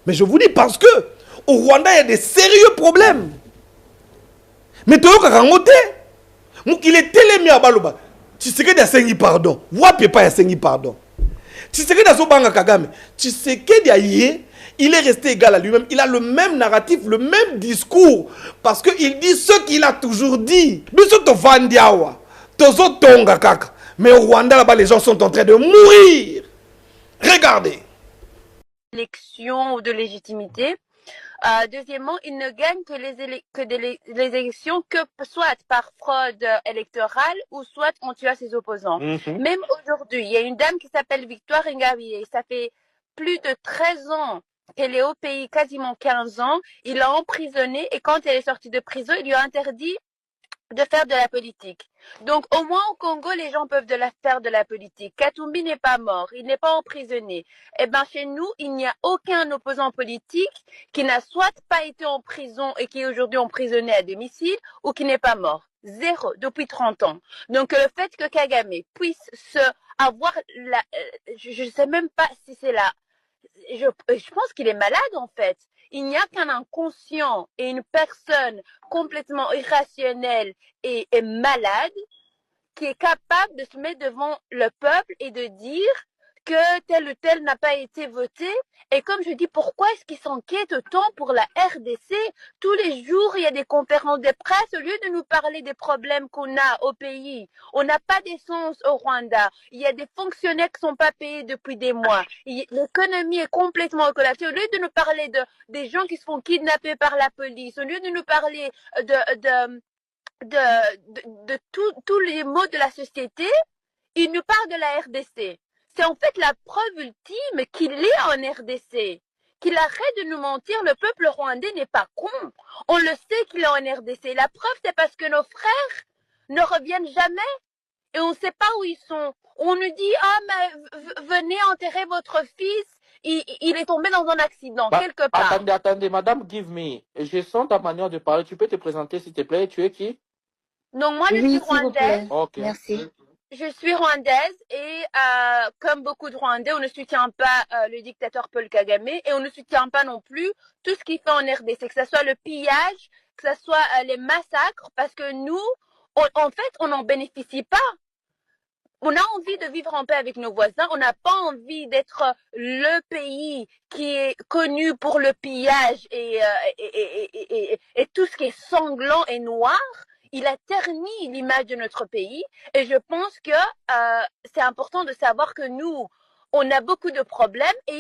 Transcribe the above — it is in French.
Mais je vous dis parce que au Rwanda, il y a des sérieux problèmes. Mais tu as il est télémi à Baloba. Tu sais que tu as sengi pardon. Wapi pas ya sengi pardon. Tu sais que tu as sobanga Kagame. Tu sais que il est resté égal à lui-même. Il a le même narratif, le même discours. Parce qu'il dit ce qu'il a toujours dit. Mais au Rwanda, là-bas, les gens sont en train de mourir. Regardez. Élection ou de légitimité. Deuxièmement, il ne gagne que les élections que soit par fraude électorale ou soit en tuant ses opposants. Même aujourd'hui, il y a une dame qui s'appelle Victoire Ingabire. Ça fait plus de 13 ans qu'elle est au pays, quasiment 15 ans. Il l'a emprisonnée et quand elle est sortie de prison, il lui a interdit de faire de la politique. Donc, au moins au Congo, les gens peuvent faire de la politique. Katumbi n'est pas mort, il n'est pas emprisonné. Eh ben, chez nous, il n'y a aucun opposant politique qui n'a soit pas été en prison et qui est aujourd'hui emprisonné à domicile ou qui n'est pas mort. Zéro, depuis 30 ans. Donc, le fait que Kagame puisse avoir je ne sais même pas si c'est je pense qu'il est malade en fait. Il n'y a qu'un inconscient et une personne complètement irrationnelle et malade qui est capable de se mettre devant le peuple et de dire que tel ou tel n'a pas été voté. Et comme je dis, pourquoi est-ce qu'ils s'inquiètent autant pour la RDC? Tous les jours, il y a des conférences de presse. Au lieu de nous parler des problèmes qu'on a au pays, on n'a pas d'essence au Rwanda. Il y a des fonctionnaires qui ne sont pas payés depuis des mois. L'économie est complètement collapsée. Au lieu de nous parler des gens qui se font kidnapper par la police, au lieu de nous parler de tous les maux de la société, il nous parle de la RDC. C'est en fait la preuve ultime qu'il est en RDC. Qu'il arrête de nous mentir, le peuple rwandais n'est pas con. On le sait qu'il est en RDC. La preuve, c'est parce que nos frères ne reviennent jamais et on ne sait pas où ils sont. On nous dit, ah, mais venez enterrer votre fils. Il est tombé dans un accident, quelque part. Attendez, madame, give me. Je sens ta manière de parler. Tu peux te présenter, s'il te plaît. Tu es qui? Donc, moi, je suis rwandaise. Okay. Merci. Je suis rwandaise et comme beaucoup de Rwandais, on ne soutient pas le dictateur Paul Kagame et on ne soutient pas non plus tout ce qu'il fait en RDC, que ce soit le pillage, que ce soit les massacres, parce que nous, en fait, on n'en bénéficie pas. On a envie de vivre en paix avec nos voisins, on n'a pas envie d'être le pays qui est connu pour le pillage et tout ce qui est sanglant et noir. Il a terni l'image de notre pays et je pense que c'est important de savoir que nous, on a beaucoup de problèmes et